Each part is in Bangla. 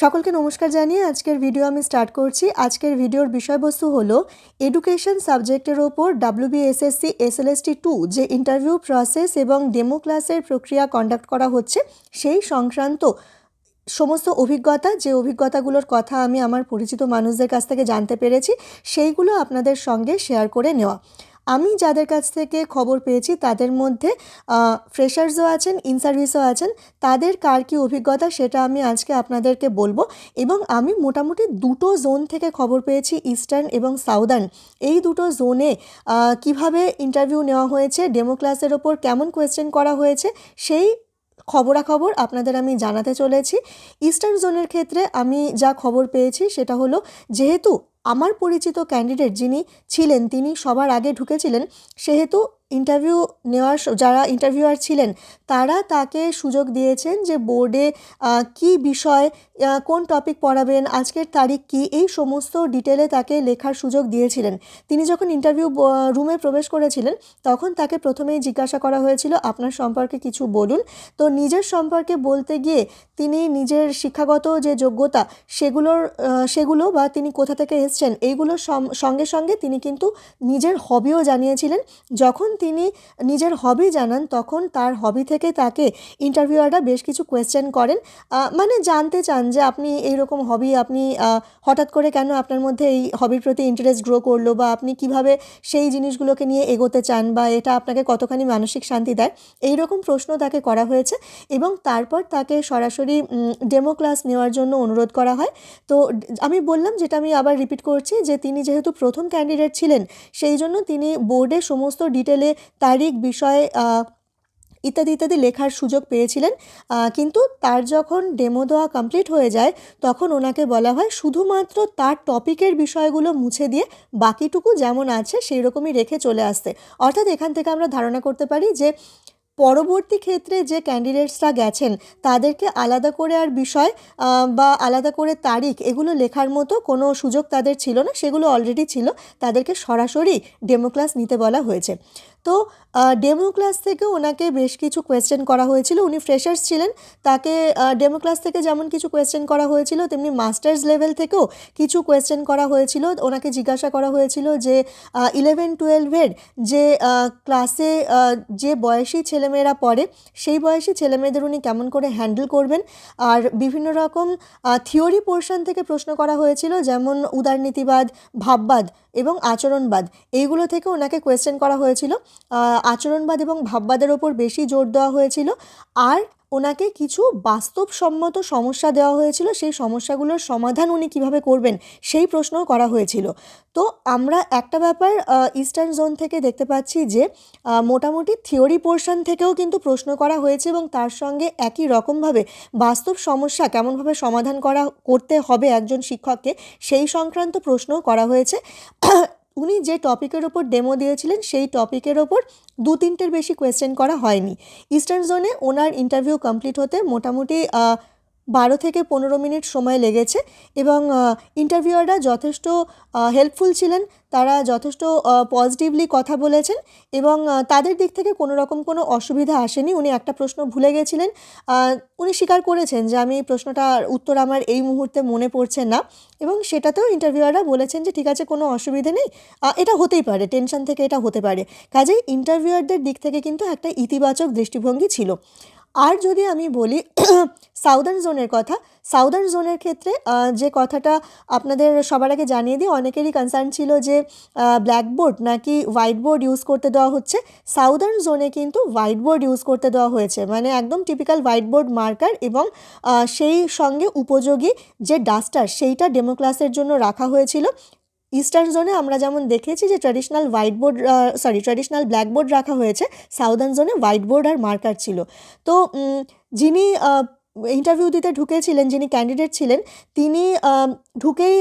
সকলকে নমস্কার জানিয়ে আজকের ভিডিও আমি স্টার্ট করছি। আজকের ভিডিওর বিষয়বস্তু হলো এডুকেশন সাবজেক্টের ওপর WBSSC SLST 2 যে ইন্টারভিউ প্রসেস এবং ডেমো ক্লাসের প্রক্রিয়া কন্ডাক্ট করা হচ্ছে সেই সংক্রান্ত সমস্ত অভিজ্ঞতা, যে অভিজ্ঞতাগুলোর কথা আমি আমার পরিচিত মানুষদের কাছ থেকে জানতে পেরেছি, সেইগুলো আপনাদের সঙ্গে শেয়ার করে নেওয়া। আমি যাদের কাছ থেকে খবর পেয়েছি তাদের মধ্যে ফ্রেশার্সও আছেন, ইন সার্ভিসও আছেন। তাদের কার কী অভিজ্ঞতা সেটা আমি আজকে আপনাদেরকে বলবো। এবং আমি মোটামুটি দুটো জোন থেকে খবর পেয়েছি, ইস্টার্ন এবং সাউদার্ন। এই দুটো জোনে কিভাবে ইন্টারভিউ নেওয়া হয়েছে, ডেমো ক্লাসের ওপর কেমন কোয়েশ্চেন করা হয়েছে, সেই খবরাখবর আপনাদের আমি জানাতে চলেছি। ইস্টার্ন জোনের ক্ষেত্রে আমি যা খবর পেয়েছি সেটা হলো, যেহেতু আমার পরিচিত ক্যান্ডিডেট যিনি ছিলেন তিনি সবার আগে ঢুকেছিলেন, সেহেতু ইন্টারভিউ নেওয়ার যারা ইন্টারভিউয়ার ছিলেন তারা তাকে সুযোগ দিয়েছেন যে বোর্ডে কী বিষয়, কোন টপিক পড়াবেন, আজকের তারিখ কী, এই সমস্ত ডিটেলে তাকে লেখার সুযোগ দিয়েছিলেন। তিনি যখন ইন্টারভিউ রুমে প্রবেশ করেছিলেন তখন তাকে প্রথমেই জিজ্ঞাসা করা হয়েছিল, আপনার সম্পর্কে কিছু বলুন। তো নিজের সম্পর্কে বলতে গিয়ে তিনি নিজের শিক্ষাগত যে যোগ্যতা সেগুলো বা তিনি কোথা থেকে এসছেন এইগুলোর সঙ্গে সঙ্গে তিনি কিন্তু নিজের হবিও জানিয়েছিলেন। যখন তিনি নিজের হবি জানান তখন তার হবি থেকে তাকে ইন্টারভিউয়াররা বেশ কিছু কোয়েশ্চেন করেন, মানে জানতে চান যে আপনি এইরকম হবি, আপনি হঠাৎ করে কেন আপনার মধ্যে এই হবির প্রতি ইন্টারেস্ট গ্রো করলো, বা আপনি কিভাবে সেই জিনিসগুলোকে নিয়ে এগোতে চান, বা এটা আপনাকে কতখানি মানসিক শান্তি দেয়, এই রকম প্রশ্ন তাকে করা হয়েছে। এবং তারপর তাকে সরাসরি ডেমো ক্লাস নেওয়ার জন্য অনুরোধ করা হয়। তো আমি বললাম, যেটা আমি আবার রিপিট করছি, যে তিনি যেহেতু প্রথম ক্যান্ডিডেট ছিলেন সেই জন্য তিনি বোর্ডে সমস্ত ডিটেলে তারিখ, বিষয় ইত্যাদি ইত্যাদি লেখার সুযোগ পেয়েছিলেন। কিন্তু তার যখন ডেমো দেওয়া কমপ্লিট হয়ে যায় তখন ওনাকে বলা হয় শুধুমাত্র তার টপিকের বিষয়গুলো মুছে দিয়ে বাকিটুকু যেমন আছে সেই রকমই রেখে চলে আসতে। অর্থাৎ এখান থেকে আমরা ধারণা করতে পারি যে পরবর্তী ক্ষেত্রে যে ক্যান্ডিডেটসরা গেছেন তাদেরকে আলাদা করে আর বিষয় বা আলাদা করে তারিখ এগুলো লেখার মতো কোনো সুযোগ তাদের ছিল না, সেগুলো অলরেডি ছিল। তাদেরকে সরাসরি ডেমো ক্লাস নিতে বলা হয়েছে। তো ডেমো ক্লাস থেকে ওনাকে বেশ কিছু কোয়েশ্চেন করা হয়েছিল। উনি ফ্রেশার্স ছিলেন, তাকে ডেমো ক্লাস থেকে যেমন কিছু কোয়েশ্চেন করা হয়েছিল তেমনি মাস্টার্স লেভেল থেকেও কিছু কোয়েশ্চেন করা হয়েছিল। ওনাকে জিজ্ঞাসা করা হয়েছিল যে 11-12-এর যে ক্লাসে যে বয়সী ছেলেমেয়েরা পড়ে সেই বয়সী ছেলেমেয়েদের উনি কেমন করে হ্যান্ডেল করবেন। আর বিভিন্ন রকম থিওরি পোর্শন থেকে প্রশ্ন করা হয়েছিল, যেমন উদারনীতিবাদ, ভাববাদ এবং আচরণবাদ, এইগুলো থেকে ওনাকে কোয়েশ্চেন করা হয়েছিল। আচরণবাদ এবং ভাববাদের ওপর বেশি জোর দেওয়া হয়েছিল। আর ওনাকে কিছু বাস্তবসম্মত সমস্যা দেওয়া হয়েছিল, সেই সমস্যাগুলোর সমাধান উনি কিভাবে করবেন সেই প্রশ্নও করা হয়েছিল। তো আমরা একটা ব্যাপার ইস্টার্ন জোন থেকে দেখতে পাচ্ছি যে মোটামুটি থিওরি পোর্শন থেকেও কিন্তু প্রশ্ন করা হয়েছে এবং তার সঙ্গে একই রকমভাবে বাস্তব সমস্যা কেমনভাবে সমাধান করতে হবে একজন শিক্ষককে সেই সংক্রান্ত প্রশ্নও করা হয়েছে। উনি যে টপিকের ওপর ডেমো দিয়েছিলেন সেই টপিকের ওপর 2-3টের বেশি কোয়েশ্চেন করা হয়নি। ইস্টার্ন জোনে ওনার ইন্টারভিউ কমপ্লিট হতে মোটামুটি 12 থেকে 15 মিনিট সময় লেগেছে এবং ইন্টারভিউয়াররা যথেষ্ট হেল্পফুল ছিলেন, তারা যথেষ্ট পজিটিভলি কথা বলেছেন এবং তাদের দিক থেকে কোনো রকম কোনো অসুবিধা আসেনি। উনি একটা প্রশ্ন ভুলে গেছিলেন, উনি স্বীকার করেছেন যে আমি প্রশ্নটার উত্তর আমার এই মুহূর্তে মনে পড়ছে না, এবং সেটাতেও ইন্টারভিউয়াররা বলেছেন যে ঠিক আছে, কোনো অসুবিধে নেই, এটা হতেই পারে, টেনশন থেকে এটা হতে পারে। কাজেই ইন্টারভিউয়ারদের দিক থেকে কিন্তু একটা ইতিবাচক দৃষ্টিভঙ্গি ছিল। আর যদি আমি বলি সাউদার্ন জোনের কথা, সাউদার্ন জোনের ক্ষেত্রে যে কথাটা আপনাদের সবার আগে জানিয়ে দিই, অনেকেরই কনসার্ন ছিল যে ব্ল্যাকবোর্ড নাকি হোয়াইট বোর্ড ইউজ করতে দেওয়া হচ্ছে। সাউদার্ন জোনে কিন্তু হোয়াইট বোর্ড ইউজ করতে দেওয়া হয়েছে, মানে একদম টিপিক্যাল হোয়াইট বোর্ড মার্কার এবং সেই সঙ্গে উপযোগী যে ডাস্টার সেইটা ডেমো ক্লাসের জন্য রাখা হয়েছিল। ইস্টার্ন জোনে আমরা যেমন দেখেছি যে ট্র্যাডিশনাল ব্ল্যাকবোর্ড রাখা হয়েছে, সাউদার্ন জোনে হোয়াইট বোর্ড আর মার্কার ছিল। তো যিনি ইন্টারভিউ দিতে ঢুকেছিলেন, যিনি ক্যান্ডিডেট ছিলেন, তিনি ঢুকেই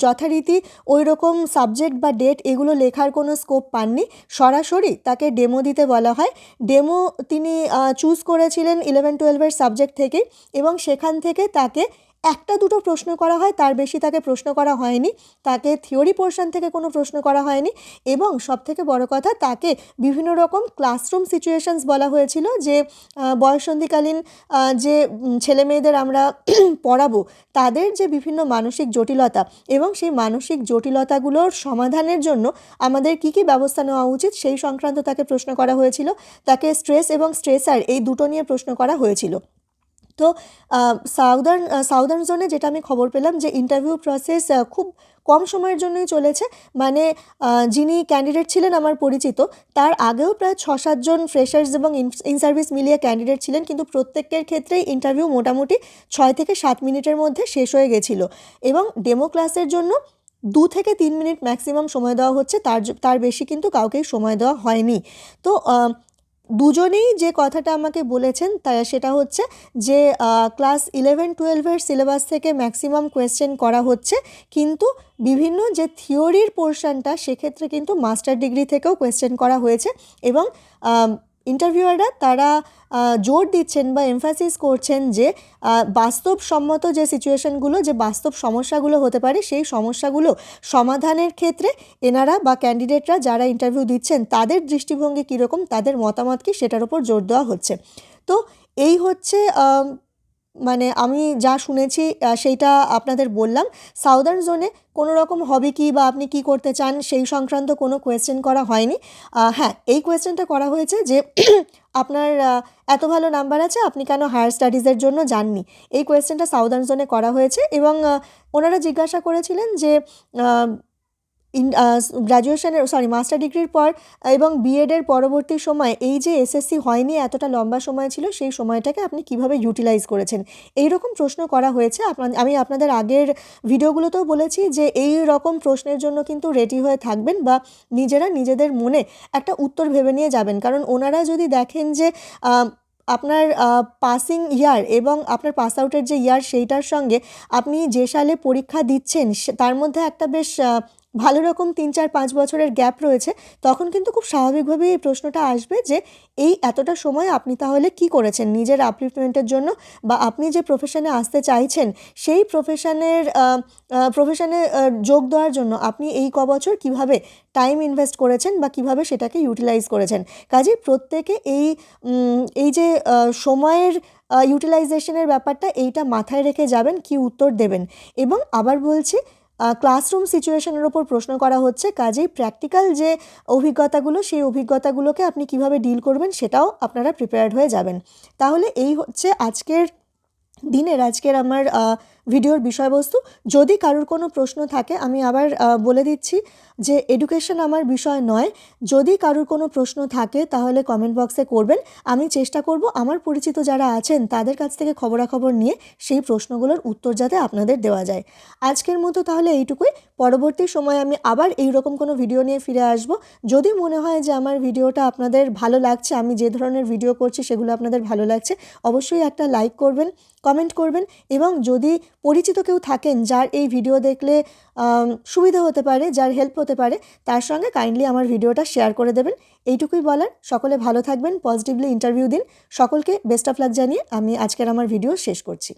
যথারীতি ওই রকম সাবজেক্ট বা ডেট এগুলো লেখার কোনো স্কোপ পাননি, সরাসরি তাকে ডেমো দিতে বলা হয়। ডেমো তিনি চুজ করেছিলেন 11-12-এর সাবজেক্ট থেকে এবং সেখান থেকে তাকে একটা দুটো প্রশ্ন করা হয়, তার বেশি তাকে প্রশ্ন করা হয়নি, তাকে থিওরি পোর্শন থেকে কোনো প্রশ্ন করা হয়নি, এবং সবথেকে বড় কথা তাকে বিভিন্ন রকম ক্লাসরুম সিচুয়েশনস বলা হয়েছিল যে বয়ঃসন্ধিকালীন যে ছেলে মেয়েদের আমরা পড়াবো তাদের যে বিভিন্ন মানসিক জটিলতা এবং সেই মানসিক জটিলতাগুলোর সমাধানের জন্য আমাদের কী কী ব্যবস্থা নেওয়া উচিত সেই সংক্রান্ত তাকে প্রশ্ন করা হয়েছিল। তাকে স্ট্রেস এবং স্ট্রেসার এই দুটো নিয়ে প্রশ্ন করা হয়েছিল। তো সাউদার্ন জোনে যেটা আমি খবর পেলাম যে ইন্টারভিউ প্রসেস খুব কম সময়ের জন্যই চলেছে, মানে যিনি ক্যান্ডিডেট ছিলেন আমার পরিচিত, তার আগেও প্রায় 6-7 জন ফ্রেশার্স এবং ইন সার্ভিস মিলিয়ে ক্যান্ডিডেট ছিলেন, কিন্তু প্রত্যেকের ক্ষেত্রেই ইন্টারভিউ মোটামুটি 6 থেকে 7 মিনিটের মধ্যে শেষ হয়ে গেছিলো, এবং ডেমো ক্লাসের জন্য 2 থেকে 3 মিনিট ম্যাক্সিমাম সময় দেওয়া হচ্ছে, তার বেশি কিন্তু কাউকেই সময় দেওয়া হয়নি। তো দুজনেই যে কথাটা আমাকে বলেছেন সেটা হচ্ছে যে ক্লাস 11-12-এর সিলেবাস থেকে ম্যাক্সিমাম কোয়েশ্চেন করা হচ্ছে, কিন্তু বিভিন্ন যে থিওরির পোর্শনটা সেক্ষেত্রে কিন্তু মাস্টার ডিগ্রি থেকেও কোয়েশ্চেন করা হয়েছে, এবং ইন্টারভিউয়াররা তারা জোর দিচ্ছেন বা এমফাসিস করছেন যে বাস্তবসম্মত যে সিচুয়েশনগুলো, যে বাস্তব সমস্যাগুলো হতে পারে সেই সমস্যাগুলো সমাধানের ক্ষেত্রে এনারা বা ক্যান্ডিডেটরা যারা ইন্টারভিউ দিচ্ছেন তাদের দৃষ্টিভঙ্গি কীরকম, তাদের মতামত কী, সেটার উপর জোর দেওয়া হচ্ছে। তো এই হচ্ছে মানে আমি যা শুনেছি সেইটা আপনাদের বললাম। সাউদার্ন জোনে কোনো রকম হবি কী বা আপনি কী করতে চান সেই সংক্রান্ত কোনো কোয়েশ্চেন করা হয়নি। হ্যাঁ, এই কোয়েশ্চেনটা করা হয়েছে যে আপনার এত ভালো নাম্বার আছে, আপনি কেন হায়ার স্টাডিজের জন্য যাননি, এই কোয়েশ্চেনটা সাউদার্ন জোনে করা হয়েছে। এবং ওনারা জিজ্ঞাসা করেছিলেন যে মাস্টার ডিগ্রির পর এবং বিএডের পরবর্তী সময় এই যে এসএসসি হয়নি, এতটা লম্বা সময় ছিল, সেই সময়টাকে আপনি কিভাবে ইউটিলাইজ করেছেন, এই রকম প্রশ্ন করা হয়েছে। আমি আপনাদের আগের ভিডিওগুলোতেও বলেছি যে এই রকম প্রশ্নের জন্য কিন্তু রেডি হয়ে থাকবেন বা নিজেরা নিজেদের মনে একটা উত্তর ভেবে নিয়ে যাবেন, কারণ ওনারা যদি দেখেন যে আপনার পাসিং ইয়ার এবং আপনার পাস আউটের যে ইয়ার সেইটার সঙ্গে আপনি যে সালে পরীক্ষা দিচ্ছেন তার মধ্যে একটা বেশ ভালো রকম 3-4-5 বছরের গ্যাপ রয়েছে, তখন কিন্তু খুব স্বাভাবিকভাবেই এই প্রশ্নটা আসবে যে এই এতটা সময় আপনি তাহলে কি করেছেন নিজের আপলিফমেন্টের জন্য, বা আপনি যে প্রফেশনে আসতে চাইছেন সেই প্রফেশনে যোগ দেওয়ার জন্য আপনি এই বছর কিভাবে টাইম ইনভেস্ট করেছেন বা কিভাবে সেটাকে ইউটিলাইজ করেছেন। কাজেই প্রত্যেকে এই যে সময়ের ইউটিলাইজেশনের ব্যাপারটা এইটা মাথায় রেখে যাবেন কি উত্তর দেবেন। এবং আবার বলছি, ক্লাসরুম সিচুয়েশনের ওপর প্রশ্ন করা হচ্ছে, কাজেই প্র্যাকটিক্যাল যে অভিজ্ঞতাগুলো সেই অভিজ্ঞতাগুলোকে আপনি কিভাবে ডিল করবেন সেটাও আপনারা প্রিপেয়ার্ড হয়ে যাবেন। তাহলে এই হচ্ছে আজকের আমার ভিডিওর বিষয়বস্তু। যদি কারোর কোনো প্রশ্ন থাকে, আমি আবার বলে দিচ্ছি যে এডুকেশন আমার বিষয় নয়, যদি কারোর কোনো প্রশ্ন থাকে তাহলে কমেন্ট বক্সে করবেন, আমি চেষ্টা করব আমার পরিচিত যারা আছেন তাদের কাছ থেকে খবরাখবর নিয়ে সেই প্রশ্নগুলোর উত্তর যাতে আপনাদের দেওয়া যায়। আজকের মতো তাহলে এইটুকুই, পরবর্তী সময়ে আমি আবার এই রকম কোনো ভিডিও নিয়ে ফিরে আসব। যদি মনে হয় যে আমার ভিডিওটা আপনাদের ভালো লাগছে, আমি যে ধরনের ভিডিও করছি সেগুলো আপনাদের ভালো লাগছে, অবশ্যই একটা লাইক করবেন, কমেন্ট করবেন, এবং যদি পরিচিত কেউ থাকেন যার এই ভিডিও দেখলে সুবিধা হতে পারে, যার হেল্প হতে পারে, তার সঙ্গে কাইন্ডলি আমার ভিডিওটা শেয়ার করে দেবেন। এইটুকুই বলার। সকলে ভালো থাকবেন, পজিটিভলি ইন্টারভিউ দিন। সকলকে বেস্ট অফ লাক জানিয়ে আমি আজকের আমার ভিডিও শেষ করছি।